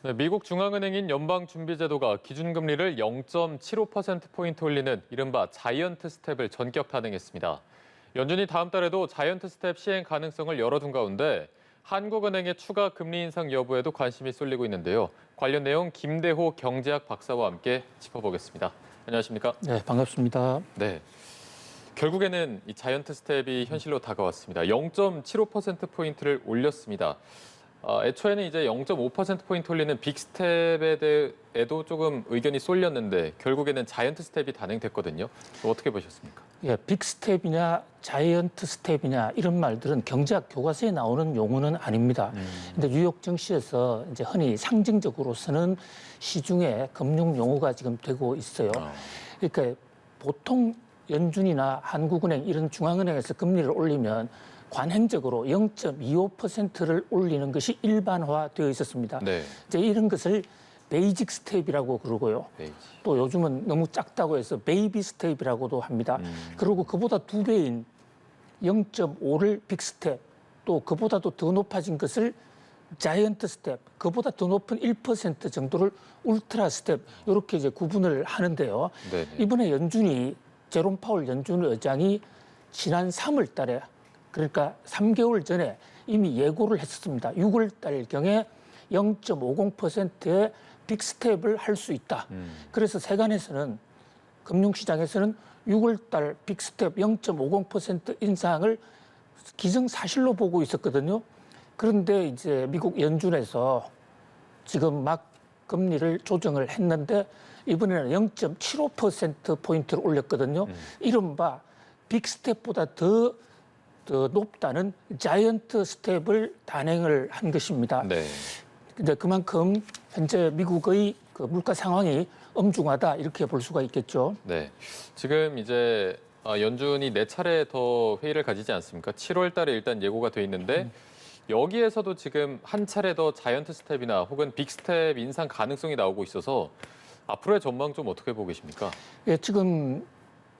네, 미국 중앙은행인 연방준비제도가 기준금리를 0.75%포인트 올리는 이른바 자이언트 스텝을 전격 단행했습니다. 연준이 다음 달에도 자이언트 스텝 시행 가능성을 열어둔 가운데 한국은행의 추가 금리 인상 여부에도 관심이 쏠리고 있는데요. 관련 내용 김대호 경제학 박사와 함께 짚어보겠습니다. 안녕하십니까? 네, 반갑습니다. 네. 결국에는 이 자이언트 스텝이 현실로 다가왔습니다. 0.75%포인트를 올렸습니다. 애초에는 이제 0.5%포인트 올리는 빅스텝에 대해도 조금 의견이 쏠렸는데 결국에는 자이언트 스텝이 단행됐거든요. 어떻게 보셨습니까? 예, 빅스텝이냐 자이언트 스텝이냐 이런 말들은 경제학 교과서에 나오는 용어는 아닙니다. 근데 뉴욕 증시에서 이제 흔히 상징적으로 쓰는 시중에 금융 용어가 지금 되고 있어요. 그러니까 보통 연준이나 한국은행 이런 중앙은행에서 금리를 올리면 관행적으로 0.25%를 올리는 것이 일반화되어 있었습니다. 네. 이제 이런 것을 베이직 스텝이라고 그러고요. 또 요즘은 너무 작다고 해서 베이비 스텝이라고도 합니다. 그리고 그보다 2배인 0.5를 빅 스텝, 또 그보다도 더 높아진 것을 자이언트 스텝, 그보다 더 높은 1% 정도를 울트라 스텝, 이렇게 이제 구분을 하는데요. 네네. 이번에 연준이 제롬 파월 연준 의장이 지난 3월 달에 그러니까 3개월 전에 이미 예고를 했었습니다. 6월 달경에 0.50%의 빅스텝을 할 수 있다. 그래서 세간에서는 금융시장에서는 6월 달 빅스텝 0.50% 인상을 기정사실로 보고 있었거든요. 그런데 이제 미국 연준에서 지금 막 금리를 조정을 했는데 이번에는 0.75%포인트를 올렸거든요. 이른바 빅스텝보다 더 높다는 자이언트 스텝을 단행을 한 것입니다. 네. 근데 그만큼 현재 미국의 그 물가 상황이 엄중하다 이렇게 볼 수가 있겠죠. 네. 지금 이제 연준이 4차례 더 회의를 가지지 않습니까? 7월 달에 일단 예고가 돼 있는데 여기에서도 지금 한 차례 더 자이언트 스텝이나 혹은 빅 스텝 인상 가능성이 나오고 있어서 앞으로의 전망 좀 어떻게 보고 계십니까? 예, 지금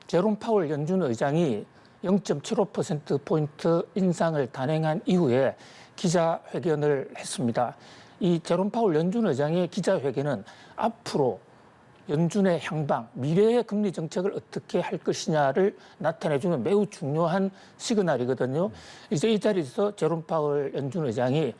제롬 파월 연준 의장이 0.75%포인트 인상을 단행한 이후에 기자회견을 했습니다. 이 제롬 파월 연준 의장의 기자회견은 앞으로 연준의 향방, 미래의 금리 정책을 어떻게 할 것이냐를 나타내주는 매우 중요한 시그널이거든요. 이제 이 자리에서 제롬 파월 연준 의장이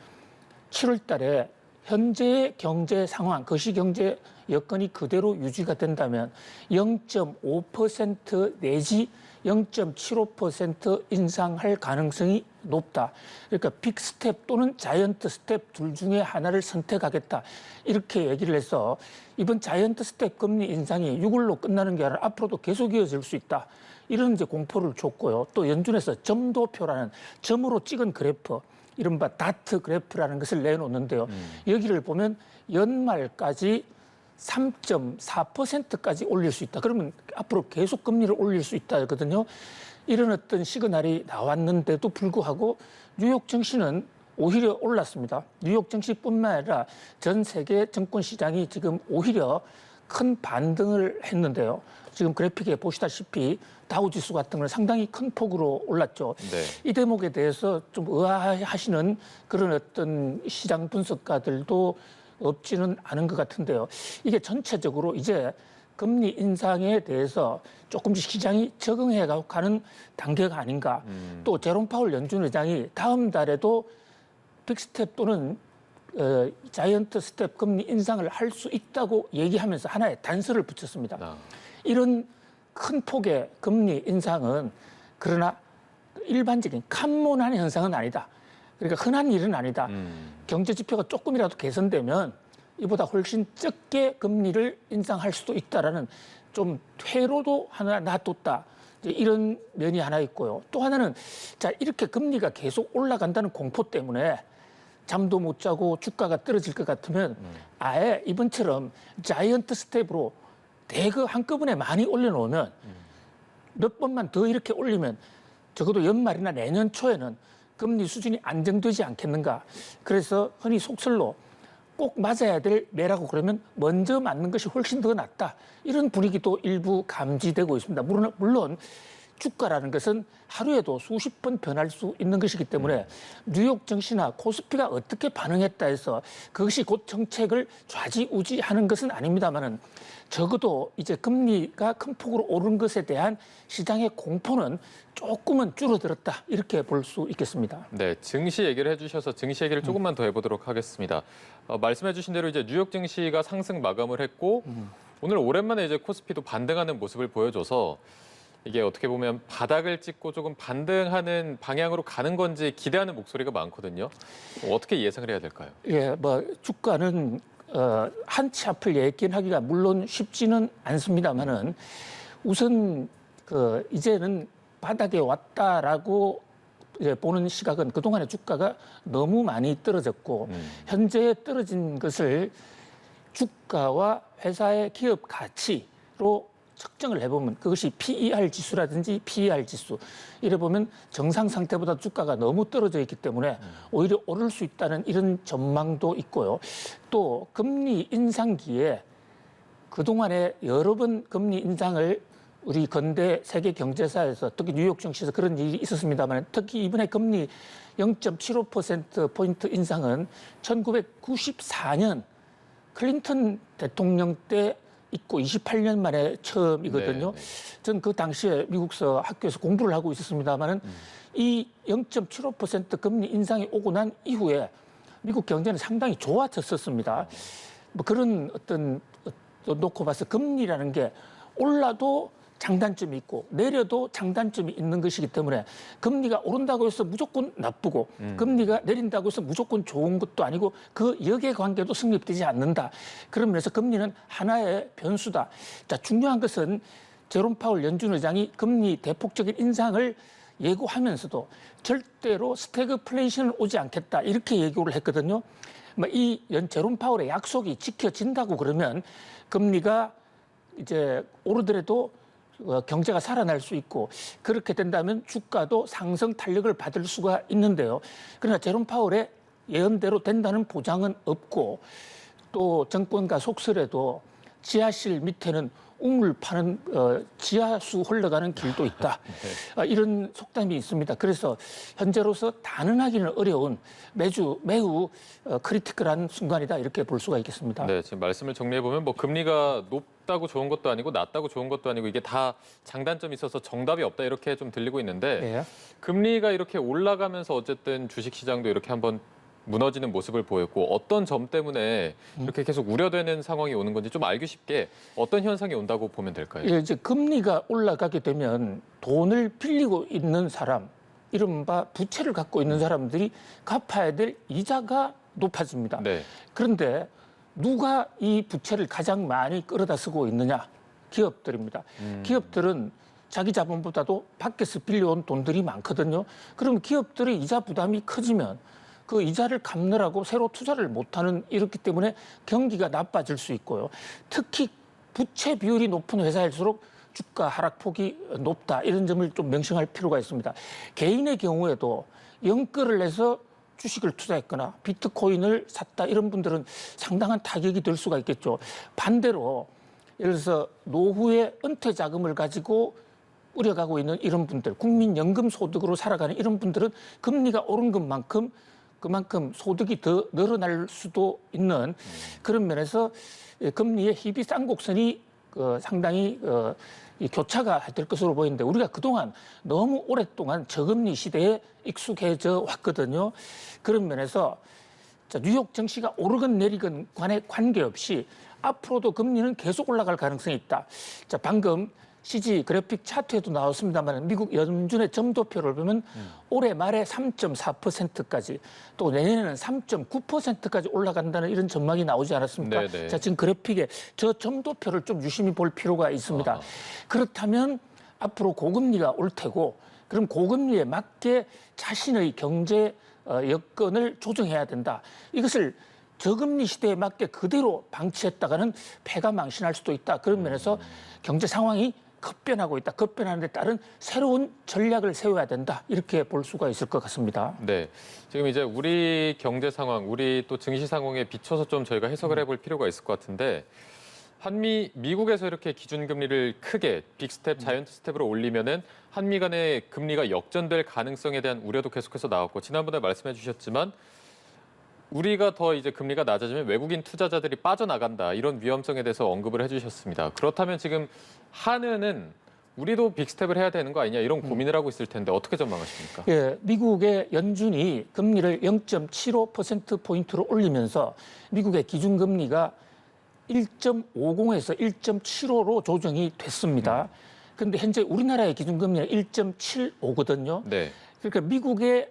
7월 달에 현재의 경제 상황, 거시경제 여건이 그대로 유지가 된다면 0.5% 내지 0.75% 인상할 가능성이 높다. 그러니까 빅 스텝 또는 자이언트 스텝 둘 중에 하나를 선택하겠다. 이렇게 얘기를 해서 이번 자이언트 스텝 금리 인상이 6월로 끝나는 게 아니라 앞으로도 계속 이어질 수 있다. 이런 이제 공포를 줬고요. 또 연준에서 점도표라는 점으로 찍은 그래프, 이른바 다트 그래프라는 것을 내놓는데요. 여기를 보면 연말까지 3.4%까지 올릴 수 있다. 그러면 앞으로 계속 금리를 올릴 수 있다 하거든요. 이런 어떤 시그널이 나왔는데도 불구하고 뉴욕 증시는 오히려 올랐습니다. 뉴욕 증시뿐만 아니라 전 세계 증권 시장이 지금 오히려 큰 반등을 했는데요. 지금 그래픽에 보시다시피 다우지수 같은 건 상당히 큰 폭으로 올랐죠. 네. 이 대목에 대해서 좀 의아해하시는 그런 어떤 시장 분석가들도 없지는 않은 것 같은데요. 이게 전체적으로 이제 금리 인상에 대해서 조금씩 시장이 적응해 가는 단계가 아닌가. 또 제롬 파월 연준 의장이 다음 달에도 빅스텝 또는 자이언트 스텝 금리 인상을 할 수 있다고 얘기하면서 하나의 단서를 붙였습니다. 이런 큰 폭의 금리 인상은 그러나 일반적인 칸몬한 현상은 아니다. 그러니까 흔한 일은 아니다. 경제 지표가 조금이라도 개선되면 이보다 훨씬 적게 금리를 인상할 수도 있다라는 좀 퇴로도 하나 놔뒀다. 이런 면이 하나 있고요. 또 하나는 자 이렇게 금리가 계속 올라간다는 공포 때문에 잠도 못 자고 주가가 떨어질 것 같으면 아예 이번처럼 자이언트 스텝으로 대거 한꺼번에 많이 올려놓으면 몇 번만 더 이렇게 올리면 적어도 연말이나 내년 초에는 금리 수준이 안정되지 않겠는가. 그래서 흔히 속설로 꼭 맞아야 될 매라고 그러면 먼저 맞는 것이 훨씬 더 낫다. 이런 분위기도 일부 감지되고 있습니다. 물론 주가라는 것은 하루에도 수십 번 변할 수 있는 것이기 때문에 뉴욕 증시나 코스피가 어떻게 반응했다 해서 그것이 곧 정책을 좌지우지하는 것은 아닙니다만은 적어도 이제 금리가 큰 폭으로 오른 것에 대한 시장의 공포는 조금은 줄어들었다 이렇게 볼 수 있겠습니다. 네, 증시 얘기를 해주셔서 증시 얘기를 조금만 더 해보도록 하겠습니다. 말씀해주신 대로 이제 뉴욕 증시가 상승 마감을 했고 오늘 오랜만에 이제 코스피도 반등하는 모습을 보여줘서 이게 어떻게 보면 바닥을 찍고 조금 반등하는 방향으로 가는 건지 기대하는 목소리가 많거든요. 어떻게 예상을 해야 될까요? 예, 뭐 주가는 한 치 앞을 예견하기가 물론 쉽지는 않습니다만은 우선 이제는 바닥에 왔다라고 보는 시각은 그동안의 주가가 너무 많이 떨어졌고 현재 떨어진 것을 주가와 회사의 기업 가치로 측정을 해보면 그것이 PER 지수라든지 PER 지수 이래 보면 정상 상태보다 주가가 너무 떨어져 있기 때문에 오히려 오를 수 있다는 이런 전망도 있고요. 또 금리 인상기에 그동안에 여러 번 금리 인상을 우리 근대 세계 경제사에서 특히 뉴욕 증시에서 그런 일이 있었습니다만 특히 이번에 금리 0.75%포인트 인상은 1994년 클린턴 대통령 때 있고 28년 만에 처음이거든요. 전 그 당시에 미국서 학교에서 공부를 하고 있었습니다만은 이 0.75% 금리 인상이 오고 난 이후에 미국 경제는 상당히 좋아졌었습니다. 뭐 그런 어떤 놓고 봐서 금리라는 게 올라도 장단점이 있고 내려도 장단점이 있는 것이기 때문에 금리가 오른다고 해서 무조건 나쁘고 금리가 내린다고 해서 무조건 좋은 것도 아니고 그 역의 관계도 성립되지 않는다. 그런 면에서 금리는 하나의 변수다. 자, 중요한 것은 제롬 파월 연준 의장이 금리 대폭적인 인상을 예고하면서도 절대로 스태그플레이션은 오지 않겠다 이렇게 예고를 했거든요. 이 제롬 파월의 약속이 지켜진다고 그러면 금리가 이제 오르더라도 경제가 살아날 수 있고 그렇게 된다면 주가도 상승 탄력을 받을 수가 있는데요. 그러나 제롬 파월의 예언대로 된다는 보장은 없고 또 정권가 속설에도 지하실 밑에는 우물 파는 지하수 흘러가는 길도 있다. 이런 속담이 있습니다. 그래서 현재로서 단언하기는 어려운 매우 크리티컬한 순간이다 이렇게 볼 수가 있겠습니다. 네, 지금 말씀을 정리해 보면 뭐 금리가 높다고 좋은 것도 아니고 낮다고 좋은 것도 아니고 이게 다 장단점이 있어서 정답이 없다 이렇게 좀 들리고 있는데 네. 금리가 이렇게 올라가면서 어쨌든 주식 시장도 이렇게 한번 무너지는 모습을 보였고 어떤 점 때문에 이렇게 계속 우려되는 상황이 오는 건지 좀 알기 쉽게 어떤 현상이 온다고 보면 될까요? 예, 이제 금리가 올라가게 되면 돈을 빌리고 있는 사람, 이른바 부채를 갖고 있는 사람들이 갚아야 될 이자가 높아집니다. 네. 그런데 누가 이 부채를 가장 많이 끌어다 쓰고 있느냐? 기업들입니다. 기업들은 자기 자본보다도 밖에서 빌려온 돈들이 많거든요. 그럼 기업들의 이자 부담이 커지면 그 이자를 갚느라고 새로 투자를 못하는 이렇기 때문에 경기가 나빠질 수 있고요. 특히 부채 비율이 높은 회사일수록 주가 하락폭이 높다. 이런 점을 좀 명심할 필요가 있습니다. 개인의 경우에도 영끌을 내서 주식을 투자했거나 비트코인을 샀다. 이런 분들은 상당한 타격이 될 수가 있겠죠. 반대로 예를 들어서 노후에 은퇴 자금을 가지고 우려가고 있는 이런 분들, 국민연금 소득으로 살아가는 이런 분들은 금리가 오른 것만큼 그만큼 소득이 더 늘어날 수도 있는 그런 면에서 금리의 희비 쌍곡선이 상당히 교차가 될 것으로 보이는데 우리가 그동안 너무 오랫동안 저금리 시대에 익숙해져 왔거든요. 그런 면에서 뉴욕 증시가 오르건 내리건 간에 관계없이 앞으로도 금리는 계속 올라갈 가능성이 있다. 자, 방금 CG 그래픽 차트에도 나왔습니다만 미국 연준의 점도표를 보면 올해 말에 3.4%까지 또 내년에는 3.9%까지 올라간다는 이런 전망이 나오지 않았습니까? 네네. 자, 지금 그래픽에 저 점도표를 좀 유심히 볼 필요가 있습니다. 아하. 그렇다면 앞으로 고금리가 올 테고 그럼 고금리에 맞게 자신의 경제 여건을 조정해야 된다. 이것을 저금리 시대에 맞게 그대로 방치했다가는 패가 망신할 수도 있다. 그런 면에서 경제 상황이 급변하고 있다. 급변하는 데 따른 새로운 전략을 세워야 된다. 이렇게 볼 수가 있을 것 같습니다. 네. 지금 이제 우리 경제 상황, 우리 또 증시 상황에 비춰서 좀 저희가 해석을 해볼 필요가 있을 것 같은데 미국에서 이렇게 기준금리를 크게 빅스텝, 자이언트 스텝으로 올리면은 한미 간의 금리가 역전될 가능성에 대한 우려도 계속해서 나왔고 지난번에 말씀해 주셨지만 우리가 더 이제 금리가 낮아지면 외국인 투자자들이 빠져나간다 이런 위험성에 대해서 언급을 해주셨습니다. 그렇다면 지금 한은은 우리도 빅스텝을 해야 되는 거 아니냐 이런 고민을 하고 있을 텐데 어떻게 전망하십니까? 예, 미국의 연준이 금리를 0.75%포인트로 올리면서 미국의 기준금리가 1.50에서 1.75로 조정이 됐습니다. 그런데 현재 우리나라의 기준금리는 1.75거든요. 네. 그러니까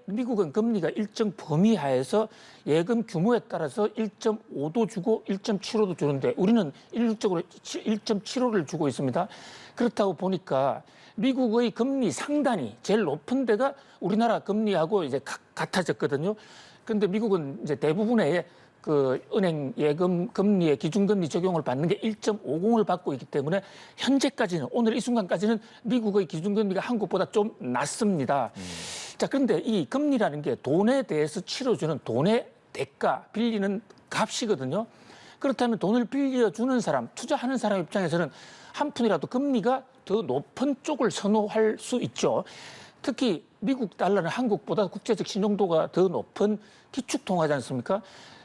미국은 금리가 일정 범위 하에서 예금 규모에 따라서 1.5도 주고 1.75도 주는데 우리는 일률적으로 1.75를 주고 있습니다. 그렇다고 보니까 미국의 금리 상단이 제일 높은 데가 우리나라 금리하고 이제 같아졌거든요. 그런데 미국은 이제 대부분의 그 은행 예금 금리의 기준금리 적용을 받는 게 1.50을 받고 있기 때문에 현재까지는 오늘 이 순간까지는 미국의 기준금리가 한국보다 좀 낮습니다. 자, 그런데 이 금리라는 게 돈에 대해서 치러주는 돈의 대가, 빌리는 값이거든요. 그렇다면 돈을 빌려주는 사람, 투자하는 사람 입장에서는 한 푼이라도 금리가 더 높은 쪽을 선호할 수 있죠. 특히 미국 달러는 한국보다 국제적 신용도가 더 높은 기축통화지 않습니까?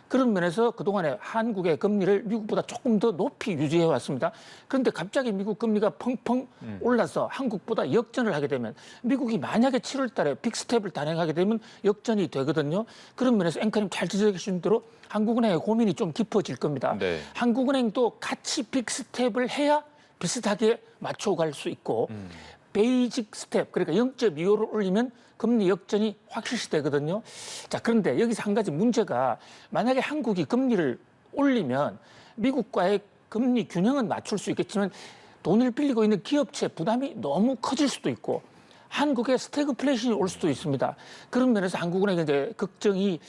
그런 면에서 그동안에 한국의 금리를 미국보다 조금 더 높이 유지해 왔습니다. 그런데 갑자기 미국 금리가 펑펑 올라서 한국보다 역전을 하게 되면 미국이 만약에 7월 달에 빅스텝을 단행하게 되면 역전이 되거든요. 그런 면에서 앵커님 잘 지적해주신 대로 한국은행의 고민이 좀 깊어질 겁니다. 네. 한국은행도 같이 빅스텝을 해야 비슷하게 맞춰갈 수 있고 베이직 스텝, 그러니까 0.25를 올리면 금리 역전이 확실시 되거든요. 자, 그런데 여기서 한 가지 문제가 만약에 한국이 금리를 올리면 미국과의 금리 균형은 맞출 수 있겠지만 돈을 빌리고 있는 기업체 부담이 너무 커질 수도 있고 한국의 스태그플레이션이 올 수도 있습니다. 그런 면에서 한국은행이 이제 걱정이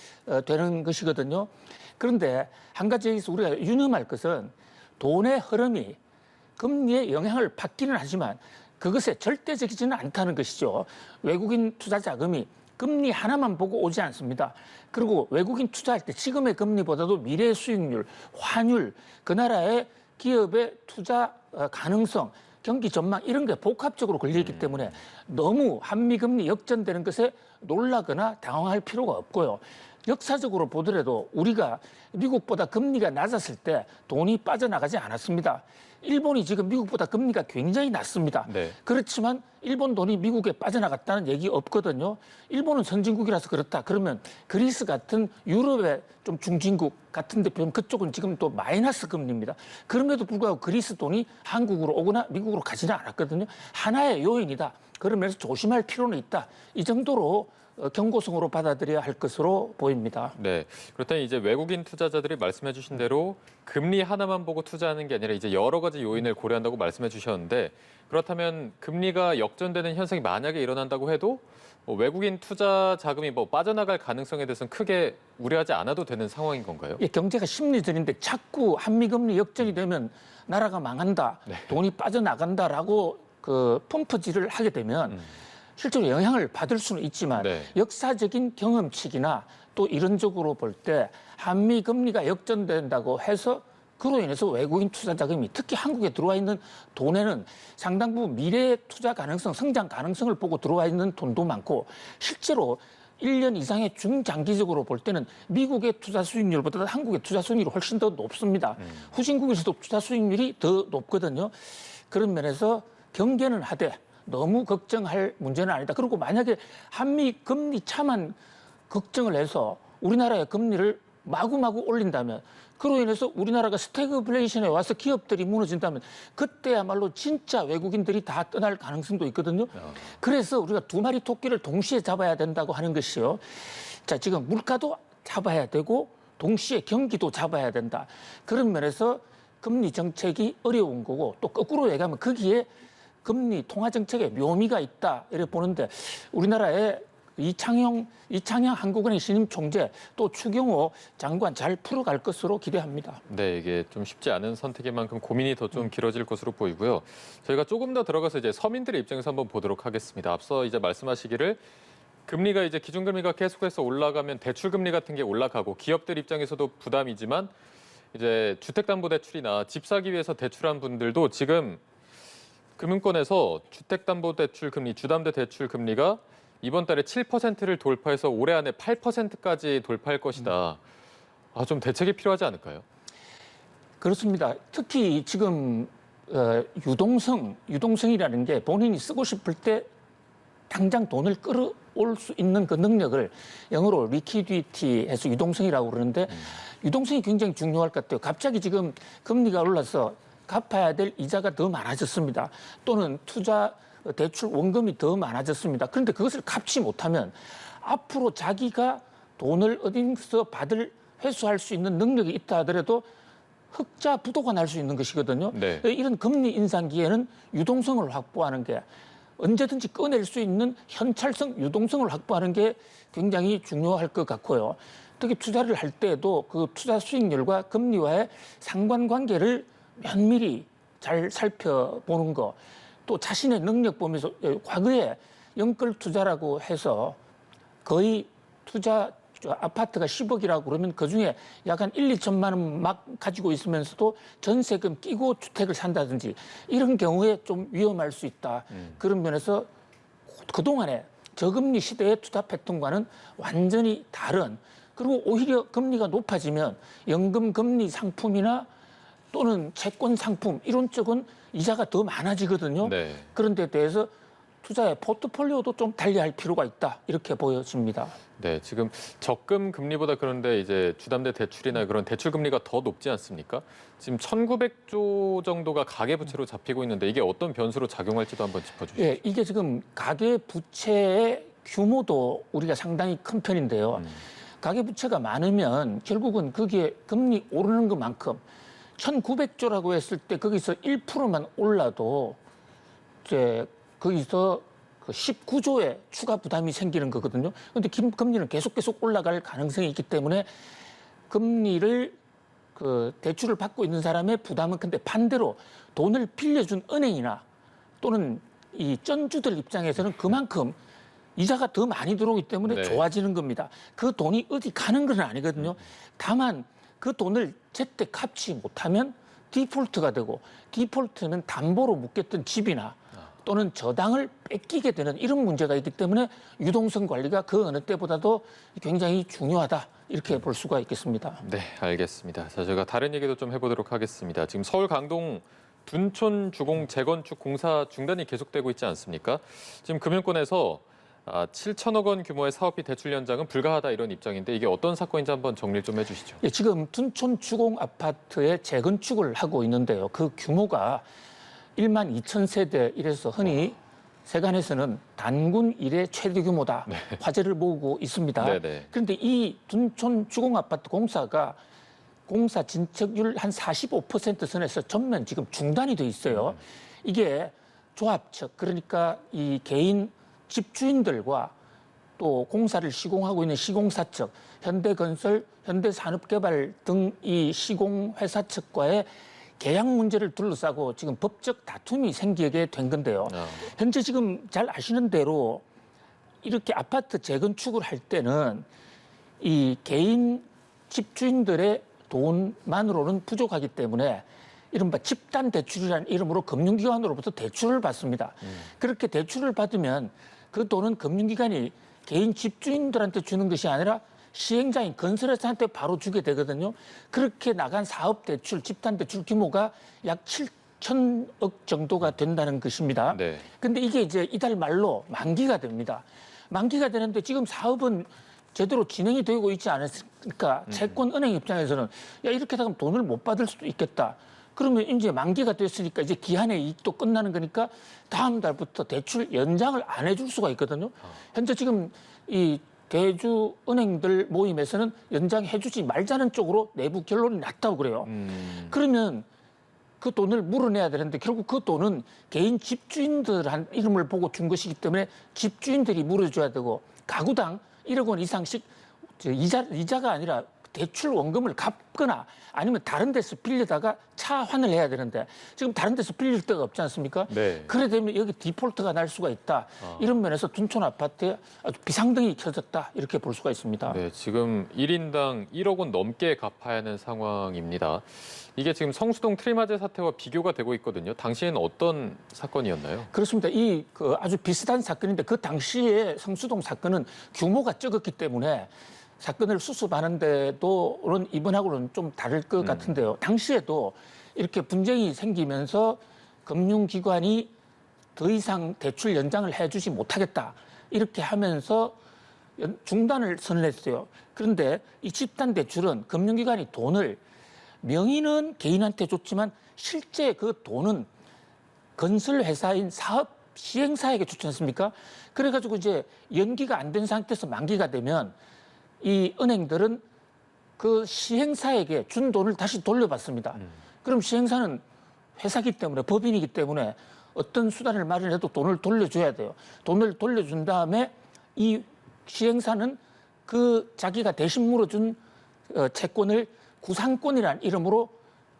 되는 것이거든요. 그런데 한 가지 여기서 우리가 유념할 것은 돈의 흐름이 금리에 영향을 받기는 하지만 그것에 절대적이지는 않다는 것이죠. 외국인 투자 자금이 금리 하나만 보고 오지 않습니다. 그리고 외국인 투자할 때 지금의 금리보다도 미래의 수익률, 환율, 그 나라의 기업의 투자 가능성, 경기 전망 이런 게 복합적으로 걸려있기 때문에 너무 한미 금리 역전되는 것에 놀라거나 당황할 필요가 없고요. 역사적으로 보더라도 우리가 미국보다 금리가 낮았을 때 돈이 빠져나가지 않았습니다. 일본이 지금 미국보다 금리가 굉장히 낮습니다. 네. 그렇지만 일본 돈이 미국에 빠져나갔다는 얘기 없거든요. 일본은 선진국이라서 그렇다. 그러면 그리스 같은 유럽의 좀 중진국 같은 데 보면 그쪽은 지금 또 마이너스 금리입니다. 그럼에도 불구하고 그리스 돈이 한국으로 오거나 미국으로 가지는 않았거든요. 하나의 요인이다. 그러면서 조심할 필요는 있다. 이 정도로 경고성으로 받아들여야 할 것으로 보입니다. 네. 그렇다면 이제 외국인 투자자들이 말씀해 주신 대로 금리 하나만 보고 투자하는 게 아니라 이제 여러 가지 요인을 고려한다고 말씀해 주셨는데 그렇다면 금리가 역전되는 현상이 만약에 일어난다고 해도 외국인 투자 자금이 빠져나갈 가능성에 대해서는 크게 우려하지 않아도 되는 상황인 건가요? 예, 경제가 심리전인데 자꾸 한미금리 역전이 되면 나라가 망한다, 네. 돈이 빠져나간다라고 그 펌프질을 하게 되면 실제로 영향을 받을 수는 있지만 네. 역사적인 경험칙이나 또 이론적으로 볼 때 한미 금리가 역전된다고 해서 그로 인해서 외국인 투자 자금이 특히 한국에 들어와 있는 돈에는 상당 부분 미래의 투자 가능성, 성장 가능성을 보고 들어와 있는 돈도 많고 실제로 1년 이상의 중장기적으로 볼 때는 미국의 투자 수익률보다 한국의 투자 수익률이 훨씬 더 높습니다. 후진국에서도 투자 수익률이 더 높거든요. 그런 면에서 경계는 하되 너무 걱정할 문제는 아니다. 그리고 만약에 한미 금리 차만 걱정을 해서 우리나라의 금리를 마구마구 올린다면 그로 인해서 우리나라가 스태그플레이션에 와서 기업들이 무너진다면 그때야말로 진짜 외국인들이 다 떠날 가능성도 있거든요. 그래서 우리가 두 마리 토끼를 동시에 잡아야 된다고 하는 것이요. 자, 지금 물가도 잡아야 되고 동시에 경기도 잡아야 된다. 그런 면에서 금리 정책이 어려운 거고 또 거꾸로 얘기하면 거기에 금리 통화 정책에 묘미가 있다 이렇게 보는데 우리나라의 이창영 한국은행 신임 총재 또 추경호 장관 잘 풀어갈 것으로 기대합니다. 네, 이게 좀 쉽지 않은 선택인 만큼 고민이 더 좀 길어질 것으로 보이고요. 저희가 조금 더 들어가서 이제 서민들의 입장에서 한번 보도록 하겠습니다. 앞서 이제 말씀하시기를 금리가 이제 기준금리가 계속해서 올라가면 대출금리 같은 게 올라가고 기업들 입장에서도 부담이지만 이제 주택담보대출이나 집 사기 위해서 대출한 분들도 지금 금융권에서 주택담보대출 금리, 주담대 대출 금리가 이번 달에 7%를 돌파해서 올해 안에 8%까지 돌파할 것이다. 좀 대책이 필요하지 않을까요? 그렇습니다. 특히 지금 유동성이라는 게 본인이 쓰고 싶을 때 당장 돈을 끌어올 수 있는 그 능력을 영어로 리퀴디티해서 유동성이라고 그러는데 유동성이 굉장히 중요할 것 같아요. 갑자기 지금 금리가 올라서 갚아야 될 이자가 더 많아졌습니다. 또는 투자 대출 원금이 더 많아졌습니다. 그런데 그것을 갚지 못하면 앞으로 자기가 돈을 어디서 회수할 수 있는 능력이 있다 하더라도 흑자 부도가 날 수 있는 것이거든요. 네. 이런 금리 인상기에는 유동성을 확보하는 게 언제든지 꺼낼 수 있는 현찰성, 유동성을 확보하는 게 굉장히 중요할 것 같고요. 특히 투자를 할 때에도 그 투자 수익률과 금리와의 상관관계를 면밀히 잘 살펴보는 거, 또 자신의 능력 보면서 과거에 영끌 투자라고 해서 거의 아파트가 10억이라고 그러면 그중에 약 한 1, 2천만 원 막 가지고 있으면서도 전세금 끼고 주택을 산다든지 이런 경우에 좀 위험할 수 있다. 그런 면에서 그동안에 저금리 시대의 투자 패턴과는 완전히 다른, 그리고 오히려 금리가 높아지면 연금 금리 상품이나 또는 채권 상품 이런 쪽은 이자가 더 많아지거든요. 네. 그런 데 대해서 투자의 포트폴리오도 좀 달리할 필요가 있다, 이렇게 보여집니다. 네, 지금 적금 금리보다 그런데 이제 주담대 대출이나 그런 대출 금리가 더 높지 않습니까? 지금 1,900조 정도가 가계부채로 잡히고 있는데 이게 어떤 변수로 작용할지도 한번 짚어주시죠. 예, 이게 지금 가계부채의 규모도 우리가 상당히 큰 편인데요. 가계부채가 많으면 결국은 거기에 금리 오르는 것만큼 1,900조라고 했을 때 거기서 1%만 올라도 이제 거기서 그 19조의 추가 부담이 생기는 거거든요. 그런데 금리는 계속 올라갈 가능성이 있기 때문에 금리를 대출을 받고 있는 사람의 부담은 근데 반대로 돈을 빌려준 은행이나 또는 이 쩐주들 입장에서는 그만큼 이자가 더 많이 들어오기 때문에 네. 좋아지는 겁니다. 그 돈이 어디 가는 건 아니거든요. 다만 그 돈을 제때 갚지 못하면 디폴트가 되고, 디폴트는 담보로 묶였던 집이나 또는 저당을 뺏기게 되는 이런 문제가 있기 때문에 유동성 관리가 그 어느 때보다도 굉장히 중요하다, 이렇게 볼 수가 있겠습니다. 네, 알겠습니다. 자, 제가 다른 얘기도 좀 해보도록 하겠습니다. 지금 서울 강동 둔촌 주공 재건축 공사 중단이 계속되고 있지 않습니까? 지금 금융권에서 7천억 원 규모의 사업비 대출 연장은 불가하다, 이런 입장인데 이게 어떤 사건인지 한번 정리 좀 해주시죠. 예, 지금 둔촌 주공 아파트의 재건축을 하고 있는데요. 그 규모가 1만 2천 세대 이래서 흔히 세간에서는 단군 이래 최대 규모다, 네. 화제를 모으고 있습니다. 네네. 그런데 이 둔촌 주공 아파트 공사가 공사 진척률 한 45% 선에서 전면 지금 중단이 돼 있어요. 이게 조합 측, 그러니까 이 개인 집주인들과 또 공사를 시공하고 있는 시공사 측, 현대건설, 현대산업개발 등 이 시공회사 측과의 계약 문제를 둘러싸고 지금 법적 다툼이 생기게 된 건데요. 현재 지금 잘 아시는 대로 이렇게 아파트 재건축을 할 때는 이 개인 집주인들의 돈만으로는 부족하기 때문에 이른바 집단 대출이라는 이름으로 금융기관으로부터 대출을 받습니다. 그렇게 대출을 받으면 그 돈은 금융기관이 개인 집주인들한테 주는 것이 아니라 시행자인 건설회사한테 바로 주게 되거든요. 그렇게 나간 사업 대출, 집단 대출 규모가 약 7천억 정도가 된다는 것입니다. 네. 근데 이게 이제 이달 말로 만기가 됩니다. 만기가 되는데 지금 사업은 제대로 진행이 되고 있지 않았으니까 채권 은행 입장에서는 야, 이렇게 하면 돈을 못 받을 수도 있겠다. 그러면 이제 만기가 됐으니까 이제 기한의 이익도 끝나는 거니까 다음 달부터 대출 연장을 안 해줄 수가 있거든요. 현재 지금 이 대주 은행들 모임에서는 연장해주지 말자는 쪽으로 내부 결론이 났다고 그래요. 그러면 그 돈을 물어내야 되는데 결국 그 돈은 개인 집주인들한 이름을 보고 준 것이기 때문에 집주인들이 물어줘야 되고 가구당 1억 원 이상씩 이자가 아니라 대출 원금을 갚거나 아니면 다른 데서 빌리다가 차환을 해야 되는데 지금 다른 데서 빌릴 데가 없지 않습니까? 네. 그래 되면 여기 디폴트가 날 수가 있다. 이런 면에서 둔촌 아파트에 아주 비상등이 켜졌다. 이렇게 볼 수가 있습니다. 네, 지금 1인당 1억 원 넘게 갚아야 하는 상황입니다. 이게 지금 성수동 트리마제 사태와 비교가 되고 있거든요. 당시에는 어떤 사건이었나요? 그렇습니다. 이 아주 비슷한 사건인데 그 당시에 성수동 사건은 규모가 적었기 때문에 사건을 수습하는데도 이번하고는 좀 다를 것 같은데요. 당시에도 이렇게 분쟁이 생기면서 금융기관이 더 이상 대출 연장을 해주지 못하겠다 이렇게 하면서 중단을 선언했어요. 그런데 이 집단 대출은 금융기관이 돈을 명의는 개인한테 줬지만 실제 그 돈은 건설회사인 사업 시행사에게 줬지 않습니까? 그래가지고 이제 연기가 안 된 상태에서 만기가 되면 이 은행들은 그 시행사에게 준 돈을 다시 돌려받습니다. 그럼 시행사는 회사기 때문에 법인이기 때문에 어떤 수단을 마련해도 돈을 돌려줘야 돼요. 돈을 돌려준 다음에 이 시행사는 그 자기가 대신 물어준 채권을 구상권이라는 이름으로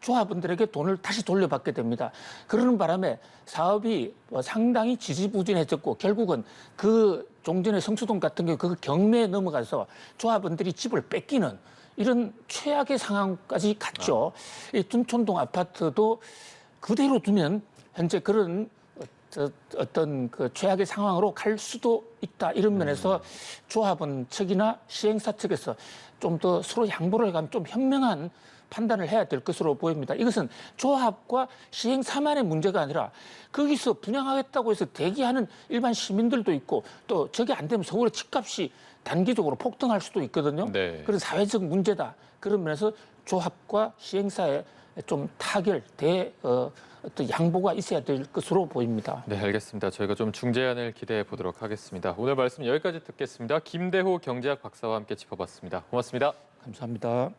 조합원들에게 돈을 다시 돌려받게 됩니다. 그러는 바람에 사업이 상당히 지지부진해졌고 결국은 그 종전의 성수동 같은 경우 그 경매에 넘어가서 조합원들이 집을 뺏기는 이런 최악의 상황까지 갔죠. 이 둔촌동 아파트도 그대로 두면 현재 그런 어떤 그 최악의 상황으로 갈 수도 있다. 이런 면에서 조합원 측이나 시행사 측에서 좀 더 서로 양보를 해가면 좀 현명한 판단을 해야 될 것으로 보입니다. 이것은 조합과 시행사만의 문제가 아니라 거기서 분양하겠다고 해서 대기하는 일반 시민들도 있고 또 저게 안 되면 서울의 집값이 단기적으로 폭등할 수도 있거든요. 네. 그래서 사회적 문제다. 그런 면에서 조합과 시행사의 좀 어떤 양보가 있어야 될 것으로 보입니다. 네, 알겠습니다. 저희가 좀 중재안을 기대해 보도록 하겠습니다. 오늘 말씀 여기까지 듣겠습니다. 김대호 경제학 박사와 함께 짚어봤습니다. 고맙습니다. 감사합니다.